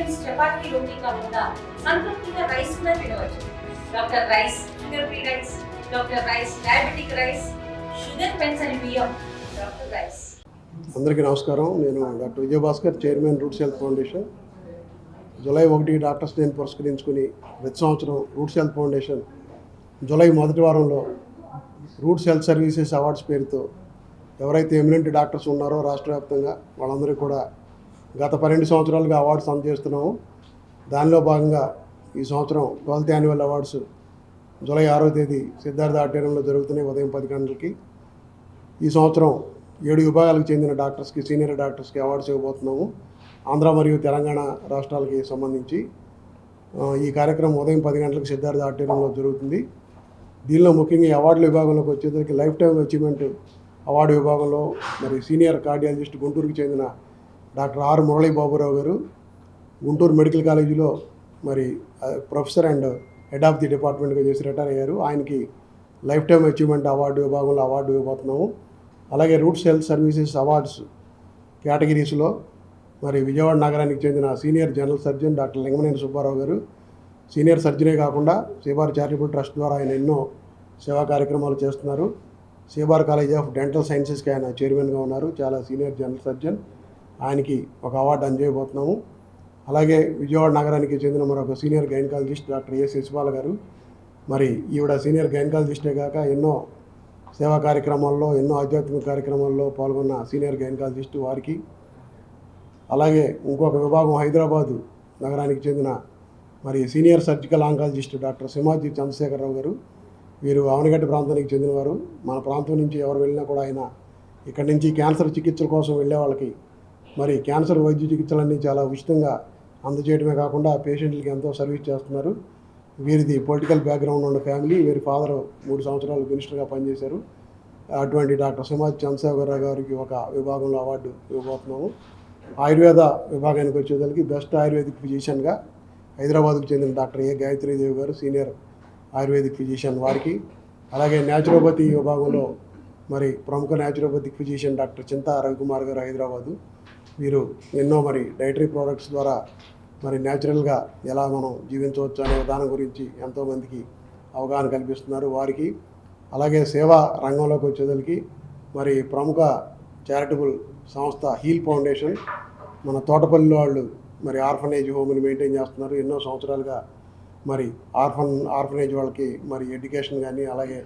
Meals chapati రోటీ కాకుండా సంతృప్తిగా rice కూడా తినవచ్చు. Doctor rice, sugar free rice, doctor rice, diabetic rice, sugar పెంచని బియ్యం, డాక్టర్ రైస్. అందరికీ నమస్కారం. నేను doctor Vijayabhaskar, chairman roots health foundation. July 1 doctors డేని పురస్కరించుకుని ప్రతి సంవత్సరం రూట్స్ హెల్త్ ఫౌండేషన్ జూలై మొదటి వారంలో రూట్స్ హెల్త్ సర్వీసెస్ అవార్డ్స్ పేరుతో ఎవరైతే ఎమినెంట్ డాక్టర్స్ ఉన్నారో రాష్ట్ర వ్యాప్తంగా వాళ్ళందరికీ కూడా గత 12 సంవత్సరాలుగా అవార్డ్స్ అందజేస్తున్నాము. దానిలో భాగంగా ఈ సంవత్సరం 12th యాన్యువల్ అవార్డ్స్ జూలై 6వ తేదీ సిద్ధార్థ ఆడిటోరియంలో జరుగుతున్నాయి ఉదయం 10 గంటలకి. ఈ సంవత్సరం 7 విభాగాలకు చెందిన డాక్టర్స్కి, సీనియర్ డాక్టర్స్కి అవార్డ్స్ ఇవ్వబోతున్నాము. ఆంధ్ర మరియు తెలంగాణ రాష్ట్రాలకి సంబంధించి ఈ కార్యక్రమం ఉదయం 10 గంటలకు సిద్ధార్థ ఆడిటోరియంలో జరుగుతుంది. దీనిలో ముఖ్యంగా ఈ అవార్డుల విభాగంలోకి వచ్చేసరికి లైఫ్ టైమ్ అచీవ్మెంట్ అవార్డు విభాగంలో మరి సీనియర్ కార్డియాలజిస్ట్ గుంటూరుకి చెందిన డాక్టర్ ఆర్ మురళీ బాబురావు గారు గుంటూరు మెడికల్ కాలేజీలో మరి professor and head of the డిపార్ట్మెంట్గా చేసి రిటైర్ అయ్యారు. ఆయనకి లైఫ్ టైమ్ అచీవ్మెంట్ అవార్డు విభాగంలో అవార్డు ఇవ్వబోతున్నాము. అలాగే రూట్స్ హెల్త్ సర్వీసెస్ అవార్డ్స్ కేటగిరీస్లో మరి విజయవాడ నగరానికి చెందిన senior general surgeon doctor Lingamaneni Subbarao garu senior సర్జనే కాకుండా సేబార్ చారిటబుల్ ట్రస్ట్ ద్వారా ఆయన ఎన్నో సేవా కార్యక్రమాలు చేస్తున్నారు. సేబార్ కాలేజ్ ఆఫ్ డెంటల్ సైన్సెస్కి ఆయన చైర్మన్గా ఉన్నారు. చాలా సీనియర్ జనరల్ సర్జన్. ఆయనకి ఒక అవార్డు అందజేయబోతున్నాము. అలాగే విజయవాడ నగరానికి చెందిన మరొక సీనియర్ గైనకాలజిస్ట్ డాక్టర్ ఏ శశిపాల్ గారు. మరి ఈవిడ సీనియర్ గైనకాలజిస్టే కాక ఎన్నో సేవా కార్యక్రమాల్లో, ఎన్నో ఆధ్యాత్మిక కార్యక్రమాల్లో పాల్గొన్న సీనియర్ గైనకాలజిస్ట్ వారికి. అలాగే ఇంకొక విభాగం హైదరాబాదు నగరానికి చెందిన మరి senior surgical oncologist doctor Simhaji Chandrasekhara Rao garu. వీరు అవనగడ్డ ప్రాంతానికి చెందినవారు. మన ప్రాంతం నుంచి ఎవరు వెళ్ళినా కూడా ఆయన ఇక్కడి నుంచి క్యాన్సర్ చికిత్సల కోసం వెళ్ళే వాళ్ళకి మరి క్యాన్సర్ వైద్య చికిత్సలన్నీ చాలా ఉచితంగా అందజేయడమే కాకుండా పేషెంట్లకి ఎంతో సర్వీస్ చేస్తున్నారు. వీరిది పొలిటికల్ బ్యాక్గ్రౌండ్ ఉన్న ఫ్యామిలీ. వీరి ఫాదర్ 3 సంవత్సరాలు మినిస్టర్గా పనిచేశారు. అటువంటి డాక్టర్ సింహాజీ చంద్రశేఖరరావు గారికి ఒక విభాగంలో అవార్డు ఇవ్వబోతున్నాము. ఆయుర్వేద విభాగానికి వచ్చేసరికి బెస్ట్ ఆయుర్వేదిక్ ఫిజిషియన్గా హైదరాబాద్కు చెందిన డాక్టర్ ఏ గాయత్రీదేవి గారు సీనియర్ ఆయుర్వేదిక్ ఫిజిషియన్ వారికి. అలాగే న్యాచురోపతి విభాగంలో మరి ప్రముఖ న్యాచురోపతిక్ ఫిజిషియన్ డాక్టర్ చింతా రవికుమార్ గారు హైదరాబాదు. వీరు ఎన్నో మరి డైటరీ ప్రోడక్ట్స్ ద్వారా మరి న్యాచురల్గా ఎలా మనం జీవించవచ్చు అనే విధానం గురించి ఎంతోమందికి అవగాహన కల్పిస్తున్నారు వారికి. అలాగే సేవా రంగంలోకి వచ్చేసరికి మరి ప్రముఖ చారిటబుల్ సంస్థ హీల్ ఫౌండేషన్ మన తోటపల్లిలో వాళ్ళు మరి ఆర్ఫనేజ్ హోమ్ని మెయింటైన్ చేస్తున్నారు. ఎన్నో సంవత్సరాలుగా మరి ఆర్ఫనేజ్ వాళ్ళకి మరి ఎడ్యుకేషన్ కానీ అలాగే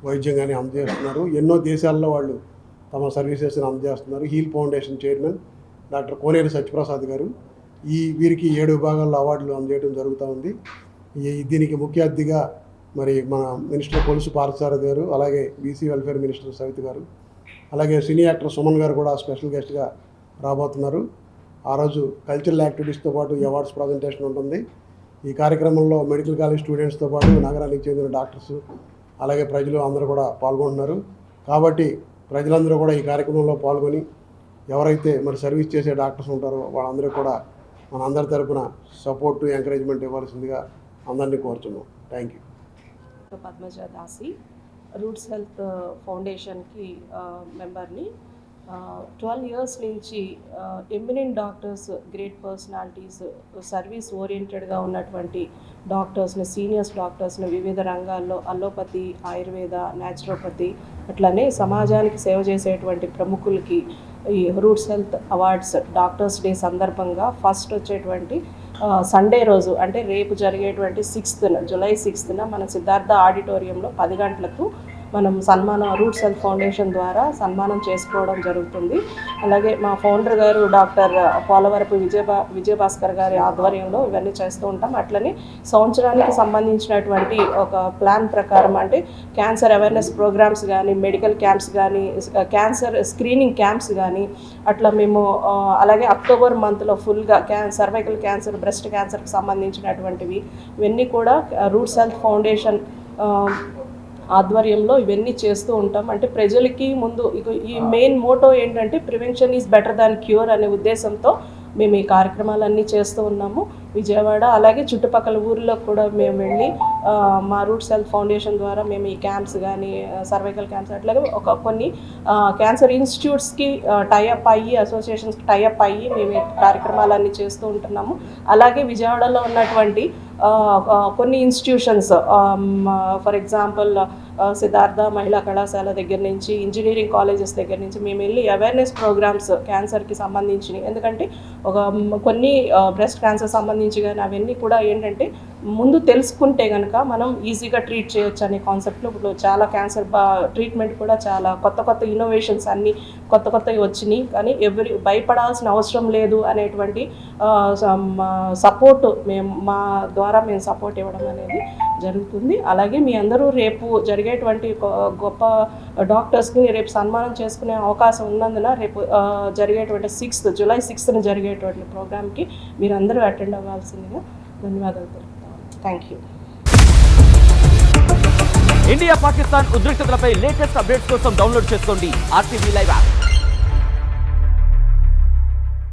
వైద్యం కానీ అందజేస్తున్నారు. ఎన్నో దేశాల్లో వాళ్ళు తమ సర్వీసెస్ని అందజేస్తున్నారు. హీల్ ఫౌండేషన్ చైర్మన్ డాక్టర్ కోనేరు సత్యప్రసాద్ గారు. వీరికి 7 విభాగాల్లో అవార్డులు అందజేయడం జరుగుతూ ఉంది. దీనికి ముఖ్య అతిథిగా మరి మన మినిస్టర్ కొలుసు పార్థసారథి గారు, అలాగే బీసీ వెల్ఫేర్ మినిస్టర్ సవిత గారు, అలాగే సినీ యాక్టర్ సుమన్ గారు కూడా స్పెషల్ గెస్ట్గా రాబోతున్నారు. ఆ రోజు కల్చరల్ యాక్టివిటీస్తో పాటు ఈ అవార్డ్స్ ప్రజెంటేషన్ ఉంటుంది. ఈ కార్యక్రమంలో మెడికల్ కాలేజ్ స్టూడెంట్స్తో పాటు నగరానికి చెందిన డాక్టర్స్ అలాగే ప్రజలు అందరూ కూడా పాల్గొంటున్నారు. కాబట్టి ప్రజలందరూ కూడా ఈ కార్యక్రమంలో పాల్గొని ఎవరైతే మరి సర్వీస్ చేసే డాక్టర్స్ ఉంటారో వాళ్ళందరూ కూడా మన అందరి తరపున సపోర్టు, ఎంకరేజ్మెంట్ ఇవ్వాల్సిందిగా అందరినీ కోరుతున్నాం. Thank you. Padmaja Dasi, roots health ఫౌండేషన్కి మెంబర్ని. 12 years నుంచి eminent doctors, great personalities, service ఓరియంటెడ్గా ఉన్నటువంటి డాక్టర్స్ని, సీనియర్స్ డాక్టర్స్ని వివిధ రంగాల్లో అల్లోపతి, ఆయుర్వేద, న్యాచురోపతి అట్లనే సమాజానికి సేవ చేసేటువంటి ప్రముఖులకి ఈ roots health awards doctors day సందర్భంగా ఫస్ట్ వచ్చేటువంటి సండే రోజు అంటే రేపు జరిగేటువంటి 6th జూలై 6th మన సిద్ధార్థ ఆడిటోరియంలో 10 గంటలకు మనం రూట్స్ హెల్త్ ఫౌండేషన్ ద్వారా సన్మానం చేసుకోవడం జరుగుతుంది. అలాగే మా ఫౌండర్ గారు డాక్టర్ పోలవరపు విజయభాస్కర్ గారి ఆధ్వర్యంలో ఇవన్నీ చేస్తూ ఉంటాం. అట్లనే సంవత్సరానికి సంబంధించినటువంటి ఒక ప్లాన్ ప్రకారం అంటే క్యాన్సర్ అవేర్నెస్ ప్రోగ్రామ్స్ కానీ, మెడికల్ క్యాంప్స్ కానీ, క్యాన్సర్ స్క్రీనింగ్ క్యాంప్స్ కానీ అట్లా మేము అలాగే అక్టోబర్ మంత్లో ఫుల్గా సర్వైకల్ క్యాన్సర్, బ్రెస్ట్ క్యాన్సర్కి సంబంధించినటువంటివి ఇవన్నీ కూడా రూట్స్ హెల్త్ ఫౌండేషన్ ఆధ్వర్యంలో ఇవన్నీ చేస్తూ ఉంటాం. అంటే ప్రజలకి ముందు ఈ మెయిన్ మోటో ఏంటంటే prevention is better than cure అనే ఉద్దేశంతో మేము ఈ కార్యక్రమాలన్నీ చేస్తూ ఉన్నాము. విజయవాడ అలాగే చుట్టుపక్కల ఊర్లకు కూడా మేము వెళ్ళి మా రూట్స్ హెల్త్ ఫౌండేషన్ ద్వారా మేము ఈ క్యాంప్స్ కానీ సర్వైకల్ క్యాంప్స్ అట్లాగే కొన్ని క్యాన్సర్ ఇన్స్టిట్యూట్స్కి టైఅప్ అయ్యి అసోసియేషన్స్కి టైఅప్ అయ్యి మేము ఈ కార్యక్రమాలన్నీ చేస్తూ ఉంటున్నాము. అలాగే విజయవాడలో ఉన్నటువంటి కొన్ని ఇన్స్టిట్యూషన్స్ ఫర్ ఎగ్జాంపుల్ సిద్ధార్థ మహిళా కళాశాల దగ్గర నుంచి ఇంజనీరింగ్ కాలేజెస్ దగ్గర నుంచి మేము వెళ్ళి అవేర్నెస్ ప్రోగ్రామ్స్ క్యాన్సర్కి సంబంధించినవి, ఎందుకంటే కొన్ని బ్రెస్ట్ క్యాన్సర్ సంబంధించి కానీ అవన్నీ కూడా ఏంటంటే ముందు తెలుసుకుంటే కనుక మనం ఈజీగా ట్రీట్ చేయొచ్చు అనే కాన్సెప్ట్లో ఇప్పుడు చాలా క్యాన్సర్ ట్రీట్మెంట్ కూడా చాలా కొత్త ఇన్నోవేషన్స్ అన్నీ కొత్తవి వచ్చినాయి. కానీ భయపడాల్సిన అవసరం లేదు అనేటువంటి సపోర్ట్ మా ద్వారా మేము సపోర్ట్ ఇవ్వడం అనేది జరుగుతుంది. అలాగే మీ అందరూ రేపు జరిగేటువంటి గొప్ప డాక్టర్స్ని రేపు సన్మానం చేసుకునే అవకాశం ఉన్నందున రేపు జరిగేటువంటి జూలై 6th జరిగేటువంటి ప్రోగ్రామ్కి మీరందరూ అటెండ్ అవ్వాల్సిందిగా ధన్యవాదాలు తెలుపుతాను. Thank you. ఇండియా పాకిస్తాన్ ఉద్రిక్తతలపై లేటెస్ట్ అప్డేట్స్ కోసం డౌన్లోడ్ చేసుకోండి RTV లైవ్ యాప్.